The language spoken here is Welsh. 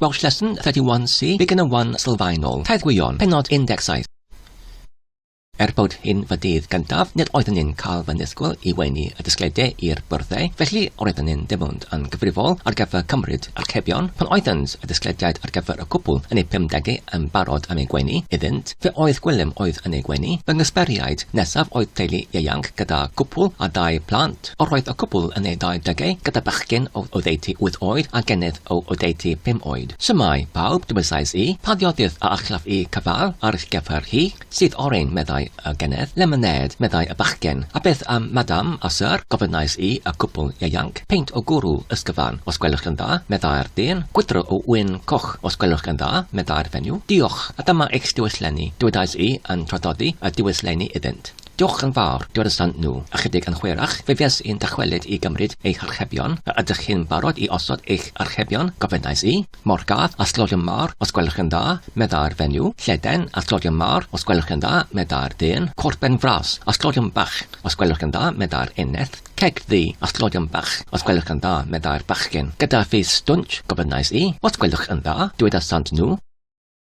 Welsh Lesson 31C, Beginner-1 Sylfaenol, Taithgwion, Pennod 17. Bod hyn fy dydd gyntaf, nid oeddwn ni'n cael fy nisgwyl I weini y disgleidiau i'r byrddau, felly oeddwn ni'n dim ond yn gyfrifol ar gyfer cymryd archebion, pan oeddent y disgleidiad ar gyfer y cwpl yn ei 50au yn barod am ei gwenu, iddynt, fe oedd Gwilym oedd yn ei gwenu, fy ngysberiad nesaf oedd teulu ieuanc gyda cwpl a 2 plant, roedd y cwpl yn ei 20au gyda bachgen o oddeutu 8 oed a genydd o oddeutu 5 oed. Symai pawb, dywysais I, pa ddiodydd a achlaf I cyfal ar eich gyfer hi, sydd oren meddai y genydd, lemoned meddai y bachgen, a beth am madam a sir, gofynnais I y cwpl ieuanc, peint o gwrw ysgyfan, os gwelwch yn dda, meddai'r dyn, gwydro o wyn coch, os gwelwch yn dda, meddai'r fenyw, diolch, a dyma eich diwyllenni, dywedais I yn tradoddi y diwyllenni iddynt. Diolch yn fawr, diwedd y sant nhw, ychydig yn chwerach, fe fies i'n dychwelyd I gymryd eich archebion, a ydych chi'n barod I osod eich archebion, gofynnais I, morgad a slodion mar, os gwelwch yn dda, meddai'r fenyw, lleden a slodion mar, os gwelwch yn dda, meddai'r dyn, corben fras a slodion bach, os gwelwch yn dda, meddai'r uneth, keg ddi a slodion bach, os gwelwch yn dda, meddai'r bachgen. Gyda ffys stwnch, gofynnais I, os gwelwch yn dda, diwedd y sant nhw,